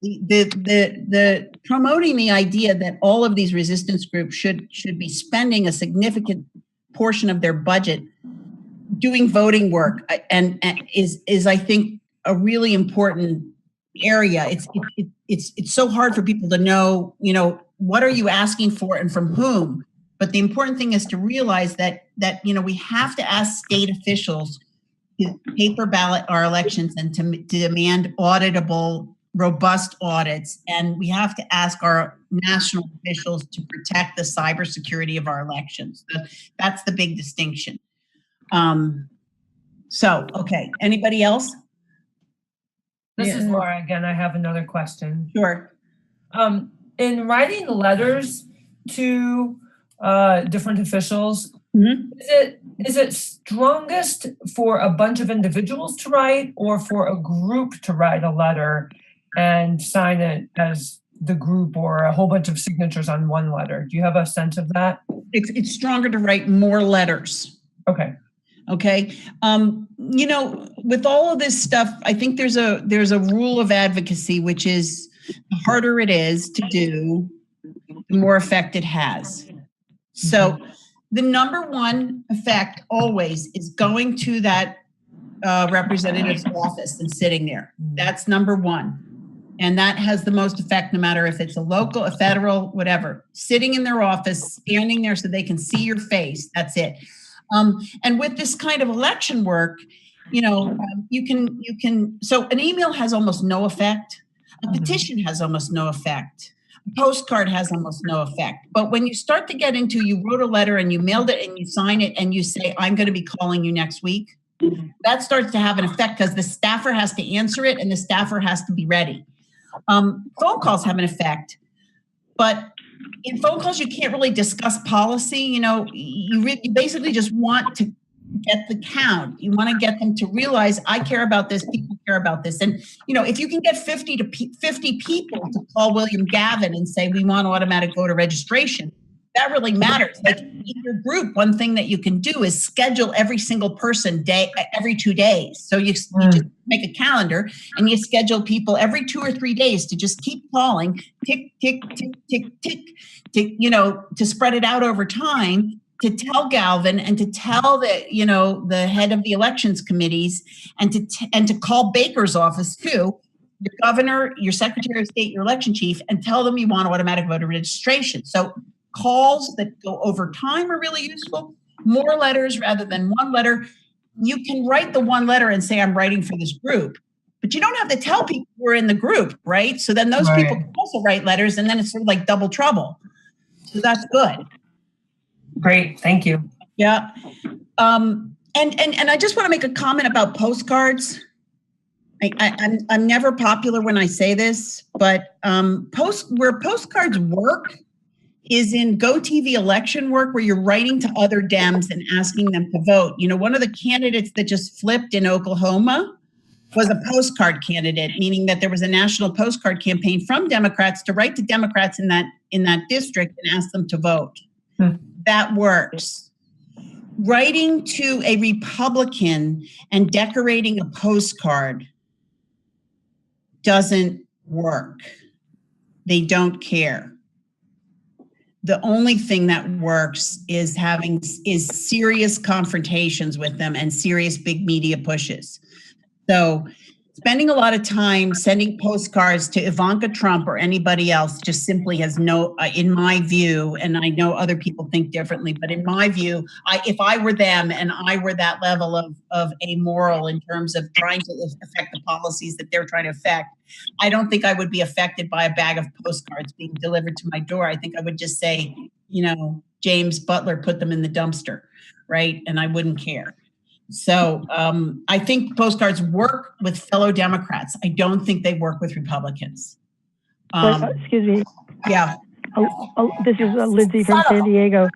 the promoting the idea that all of these resistance groups should be spending a significant portion of their budget doing voting work and is I think a really important area. It's so hard for people to know, what are you asking for and from whom? But the important thing is to realize that we have to ask state officials to paper ballot our elections and to demand auditable, robust audits. And we have to ask our national officials to protect the cybersecurity of our elections. That's the big distinction. Okay, anybody else? This is Laura again. I have another question. Sure. In writing letters to different officials, is it strongest for a bunch of individuals to write, or for a group to write a letter and sign it as the group, or a whole bunch of signatures on one letter? Do you have a sense of that? It's stronger to write more letters. Okay. With all of this stuff, I think there's a rule of advocacy, which is the harder it is to do, the more effect it has. So the number one effect always is going to that representative's office and sitting there. That's number one. And that has the most effect, no matter if it's a local, a federal, whatever. Sitting in their office, standing there so they can see your face. That's it. And with this kind of election work, you can. So an email has almost no effect. A petition has almost no effect. A postcard has almost no effect. But when you start to get into, you wrote a letter and you mailed it and you sign it and you say, I'm going to be calling you next week, that starts to have an effect because the staffer has to answer it and the staffer has to be ready. Phone calls have an effect, but in phone calls, you can't really discuss policy. You basically just want to get the count. You want to get them to realize I care about this, people care about this. And, if you can get 50 people to call William Gavin and say, we want automatic voter registration, that really matters. Like in your group, one thing that you can do is schedule every single person every 2 days. So you just make a calendar and you schedule people every 2 or 3 days to just keep calling, tick, tick, tick, tick, tick, tick, to spread it out over time, to tell Galvin and to tell the head of the elections committees and to call Baker's office too, the governor, your secretary of state, your election chief, and tell them you want automatic voter registration. So calls that go over time are really useful. More letters rather than one letter. You can write the one letter and say, I'm writing for this group, but you don't have to tell people who are in the group, right? So then those people can also write letters and then it's sort of like double trouble. So that's good. Great, thank you. Yeah. And I just want to make a comment about postcards. I'm never popular when I say this, but where postcards work is in GoTV election work where you're writing to other Dems and asking them to vote. One of the candidates that just flipped in Oklahoma was a postcard candidate, meaning that there was a national postcard campaign from Democrats to write to Democrats in that district and ask them to vote. That works. Writing to a Republican and decorating a postcard doesn't work. They don't care. The only thing that works is serious confrontations with them and serious big media pushes. So spending a lot of time sending postcards to Ivanka Trump or anybody else just simply has in my view, and I know other people think differently, but in my view, if I were them and I were that level of amoral in terms of trying to affect the policies that they're trying to affect, I don't think I would be affected by a bag of postcards being delivered to my door. I think I would just say, James Butler put them in the dumpster, right? And I wouldn't care. So I think postcards work with fellow Democrats. I don't think they work with Republicans. Excuse me. Yeah. This is Lindsay from San Diego.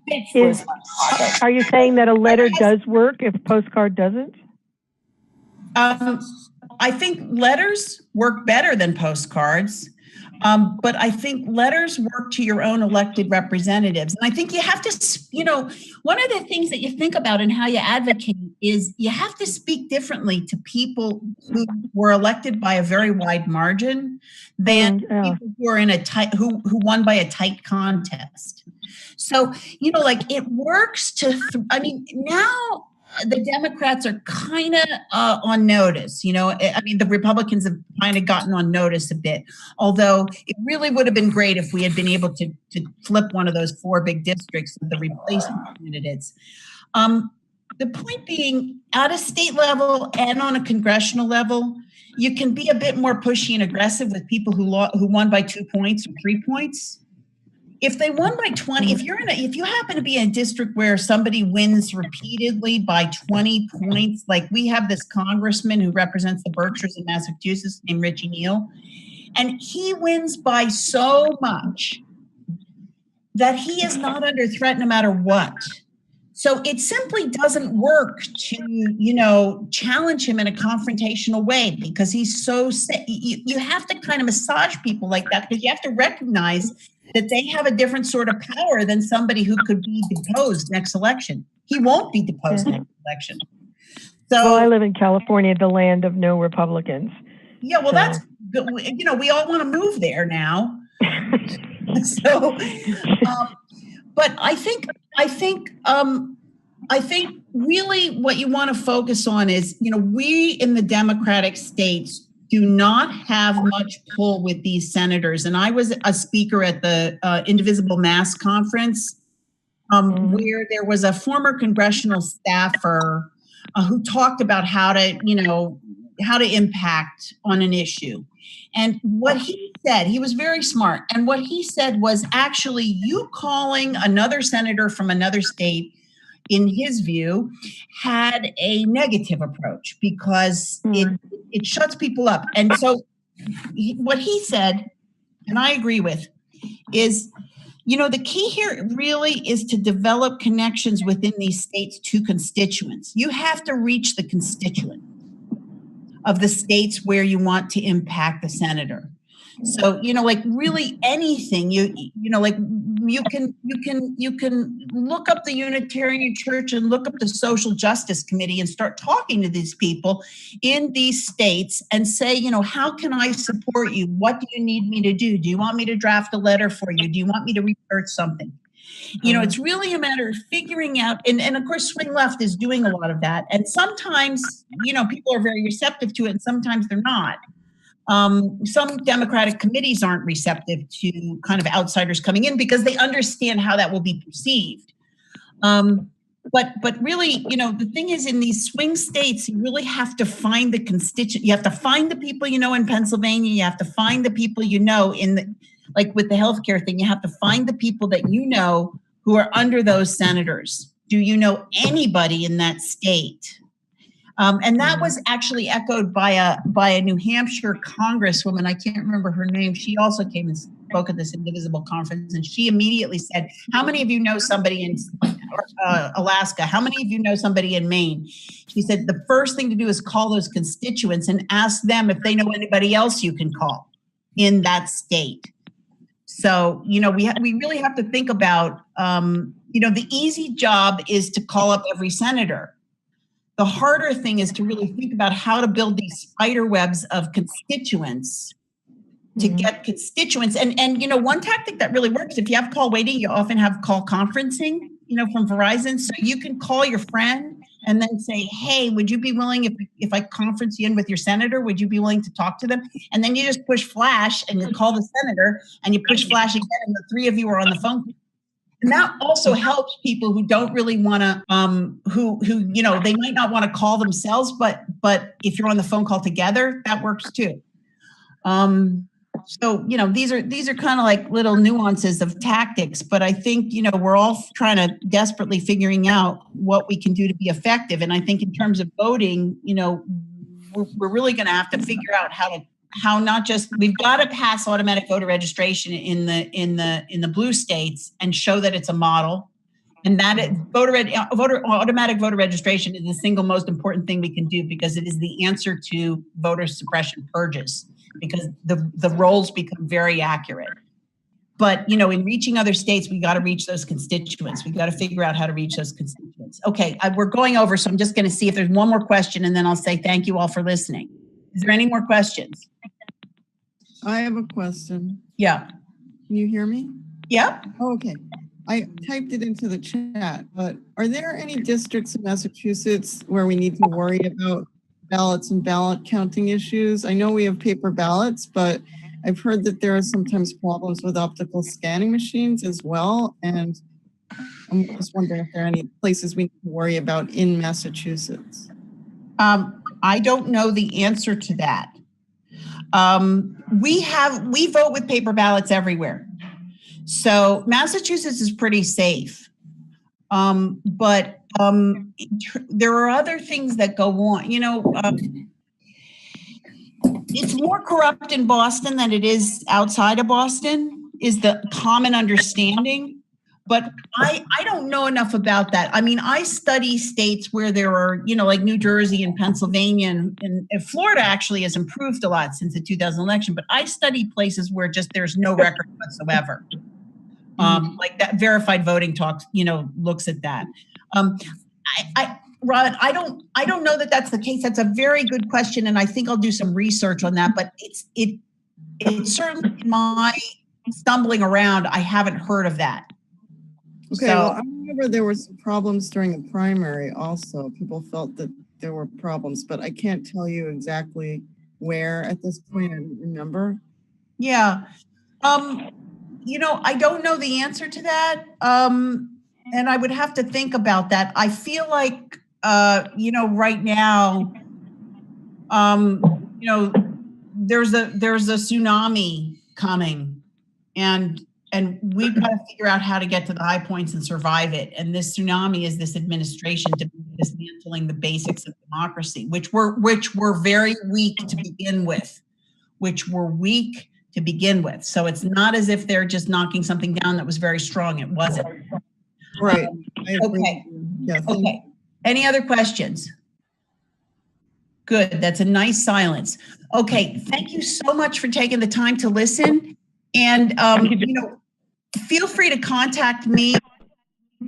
Are you saying that a letter does work if postcard doesn't? I think letters work better than postcards. But I think letters work to your own elected representatives. And I think you have to, one of the things that you think about in how you advocate is you have to speak differently to people who were elected by a very wide margin than people who are in who won by a tight contest. So, it works now the Democrats are kind of on notice. The Republicans have kind of gotten on notice a bit, although it really would have been great if we had been able to flip one of those 4 big districts with the replacement candidates. The point being, at a state level and on a congressional level, you can be a bit more pushy and aggressive with people who won by 2 points or 3 points. If they won by 20, if you happen to be in a district where somebody wins repeatedly by 20 points, like we have this congressman who represents the Berkshires in Massachusetts named Richie Neal, and he wins by so much that he is not under threat no matter what. So it simply doesn't work to, challenge him in a confrontational way because he's so sick. You have to kind of massage people like that because you have to recognize that they have a different sort of power than somebody who could be deposed next election. He won't be deposed next election. So I live in California, the land of no Republicans. Yeah, well, that's good. We all want to move there now. So, but I think really what you want to focus on is, we in the Democratic states do not have much pull with these senators. And I was a speaker at the Indivisible Mass Conference where there was a former congressional staffer who talked about how to impact on an issue. And what he said, he was very smart. And what he said was actually you calling another senator from another state in his view, had a negative approach because it shuts people up. And so what he said, and I agree with, is, the key here really is to develop connections within these states to constituents. You have to reach the constituent of the states where you want to impact the senator. So, like really anything, like you can look up the Unitarian Church and look up the Social Justice Committee and start talking to these people in these states and say, how can I support you? What do you need me to do? Do you want me to draft a letter for you? Do you want me to research something? It's really a matter of figuring out, and of course, Swing Left is doing a lot of that. And sometimes, people are very receptive to it, and sometimes they're not. Some Democratic committees aren't receptive to kind of outsiders coming in because they understand how that will be perceived. But really, the thing is, in these swing states, you really have to find the constituent. You have to find the people in Pennsylvania. You have to find the people like with the healthcare thing. You have to find the people that who are under those senators. Do you know anybody in that state? And that was actually echoed by a New Hampshire congresswoman. I can't remember her name. She also came and spoke at this Indivisible conference, and she immediately said, "How many of you know somebody in Alaska? How many of you know somebody in Maine?" She said, "The first thing to do is call those constituents and ask them if they know anybody else you can call in that state." So, we really have to think about, the easy job is to call up every senator. The harder thing is to really think about how to build these spider webs of constituents to get constituents. And one tactic that really works, if you have call waiting, you often have call conferencing, from Verizon. So you can call your friend and then say, "Hey, would you be willing, if I conference you in with your senator, would you be willing to talk to them?" And then you just push flash and you call the senator and you push flash again and the three of you are on the phone. And that also helps people who don't really want to, who they might not want to call themselves, but if you're on the phone call together, that works too. So these are kind of like little nuances of tactics, but I think we're all trying to desperately figuring out what we can do to be effective. And I think in terms of voting, we're really going to have to figure out how not just, we've got to pass automatic voter registration in the blue states and show that it's a model, and that automatic voter registration is the single most important thing we can do, because it is the answer to voter suppression purges, because the rolls become very accurate. But in reaching other states, we got to reach those constituents. We got to figure out how to reach those constituents. Okay, we're going over, so I'm just going to see if there's one more question, and then I'll say thank you all for listening. Is there any more questions? I have a question. Yeah. Can you hear me? Yeah. Oh, okay. I typed it into the chat, but are there any districts in Massachusetts where we need to worry about ballots and ballot counting issues? I know we have paper ballots, but I've heard that there are sometimes problems with optical scanning machines as well. And I'm just wondering if there are any places we need to worry about in Massachusetts. I don't know the answer to that. We vote with paper ballots everywhere. So Massachusetts is pretty safe. But there are other things that go on. It's more corrupt in Boston than it is outside of Boston, is the common understanding. But I don't know enough about that. I mean, I study states where there are, like New Jersey and Pennsylvania, and Florida actually has improved a lot since the 2000 election. But I study places where just there's no record whatsoever. Like that Verified Voting Talks, looks at that. Rod, I don't know that that's the case. That's a very good question, and I think I'll do some research on that. But it's certainly my stumbling around. I haven't heard of that. Okay, well, I remember there were some problems during the primary also. People felt that there were problems, but I can't tell you exactly where at this point. I don't remember. Yeah. I don't know the answer to that. And I would have to think about that. I feel like, right now, there's a tsunami coming, and and we've got to figure out how to get to the high points and survive it. And this tsunami is this administration dismantling the basics of democracy, which were very weak to begin with, So it's not as if they're just knocking something down that was very strong. It wasn't. Right. Okay. Yes. Okay. Any other questions? Good. That's a nice silence. Okay. Thank you so much for taking the time to listen. And, feel free to contact me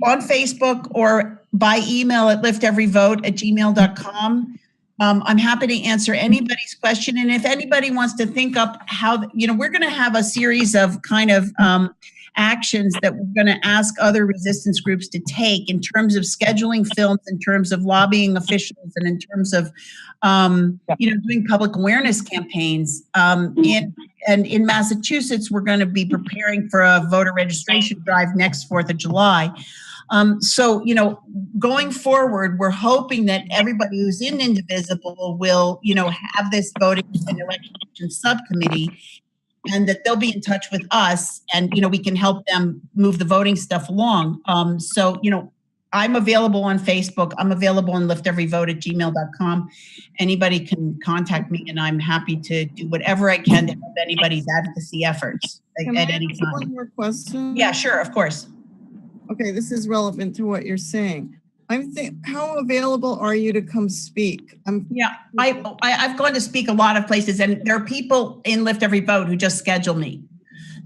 on Facebook or by email at lifteveryvote@gmail.com. I'm happy to answer anybody's question. And if anybody wants to think up how, we're going to have a series of kind of actions that we're going to ask other resistance groups to take in terms of scheduling films, in terms of lobbying officials, and in terms of, doing public awareness campaigns. In Massachusetts, we're going to be preparing for a voter registration drive next 4th of July. Going forward, we're hoping that everybody who's in Indivisible will, have this voting and election subcommittee, and that they'll be in touch with us, and, we can help them move the voting stuff along. I'm available on Facebook. I'm available on lifteveryvote@gmail.com. Anybody can contact me, and I'm happy to do whatever I can to help anybody's advocacy efforts at any time. One more question? Yeah, sure, of course. Okay, this is relevant to what you're saying. How available are you to come speak? I've gone to speak a lot of places, and there are people in Lift Every Vote who just schedule me.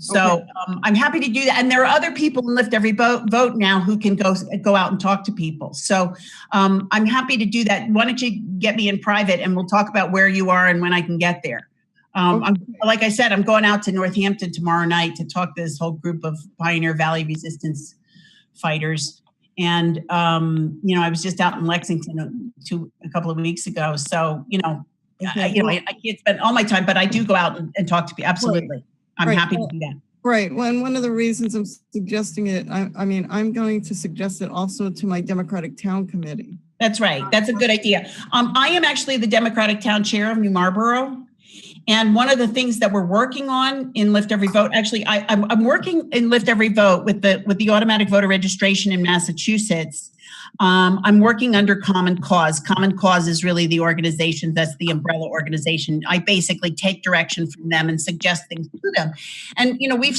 So okay. I'm happy to do that. And there are other people in Lift Every Vote now who can go out and talk to people. So I'm happy to do that. Why don't you get me in private, and we'll talk about where you are and when I can get there. Like I said, I'm going out to Northampton tomorrow night to talk to this whole group of Pioneer Valley resistance fighters. And, I was just out in Lexington a couple of weeks ago. So, I can't spend all my time, but I do go out and talk to people. Absolutely. Right. I'm happy to do that. Right. Well, and one of the reasons I'm suggesting it, I'm going to suggest it also to my Democratic Town Committee. That's right. That's a good idea. I am actually the Democratic Town Chair of New Marlborough. And one of the things that we're working on in Lift Every Vote, actually, I'm working in Lift Every Vote with the automatic voter registration in Massachusetts. I'm working under Common Cause. Common Cause is really the organization that's the umbrella organization. I basically take direction from them and suggest things to them. And we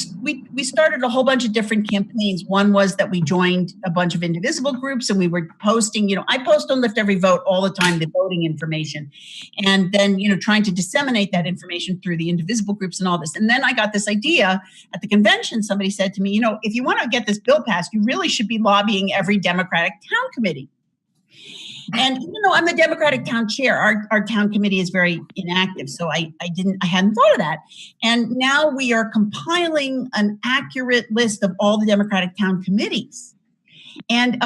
started a whole bunch of different campaigns. One was that we joined a bunch of Indivisible groups, and we were posting. I post on Lift Every Vote all the time, the voting information, and then trying to disseminate that information through the Indivisible groups and all this. And then I got this idea at the convention. Somebody said to me, if you want to get this bill passed, you really should be lobbying every Democratic town committee. And even though I'm the Democratic town chair, our town committee is very inactive. So I hadn't thought of that. And now we are compiling an accurate list of all the Democratic town committees. And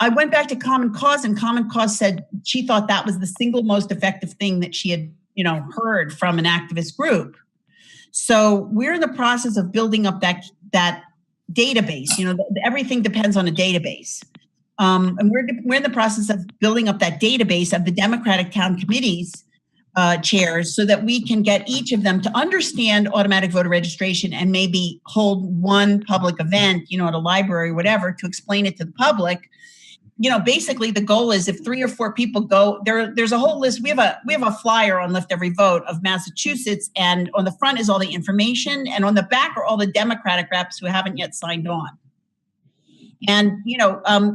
I went back to Common Cause, and Common Cause said she thought that was the single most effective thing that she had, heard from an activist group. So we're in the process of building up that database. Everything depends on a database. And we're in the process of building up that database of the Democratic town committees chairs, so that we can get each of them to understand automatic voter registration and maybe hold one public event, at a library or whatever, to explain it to the public. Basically the goal is, if 3 or 4 people go, there's a whole list. We have a flyer on Lift Every Vote of Massachusetts, and on the front is all the information, and on the back are all the Democratic reps who haven't yet signed on. And,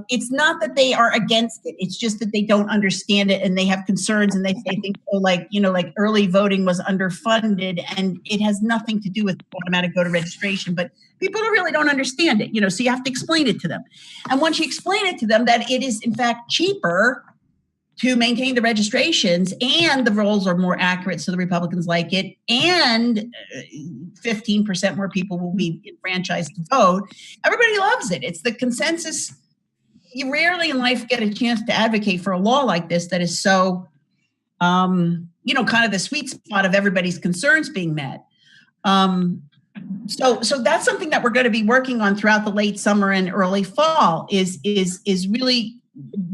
it's not that they are against it. It's just that they don't understand it, and they have concerns, and they think, like early voting was underfunded, and it has nothing to do with automatic voter registration. But people really don't understand it, so you have to explain it to them. And once you explain it to them that it is in fact cheaper to maintain the registrations, and the rolls are more accurate, so the Republicans like it, and 15% more people will be enfranchised to vote, everybody loves it. It's the consensus. You rarely in life get a chance to advocate for a law like this that is so, kind of the sweet spot of everybody's concerns being met. So that's something that we're going to be working on throughout the late summer and early fall, is really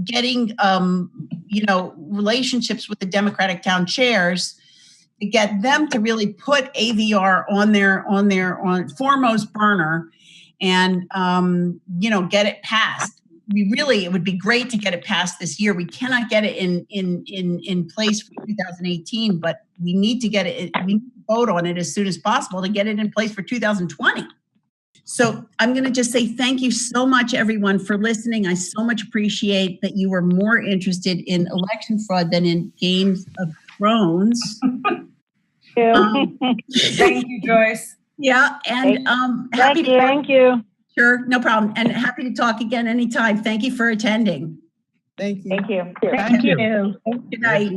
getting relationships with the Democratic town chairs to get them to really put AVR on foremost burner, and, get it passed. It would be great to get it passed this year. We cannot get it in place for 2018, but we need to get it, we need to vote on it as soon as possible to get it in place for 2020. So I'm going to just say thank you so much, everyone, for listening. I so much appreciate that you were more interested in election fraud than in Games of Thrones. Thank you, Joyce. Yeah, and thank you. Sure, no problem. And happy to talk again anytime. Thank you for attending. Thank you. Thank you. Thank you. Good night.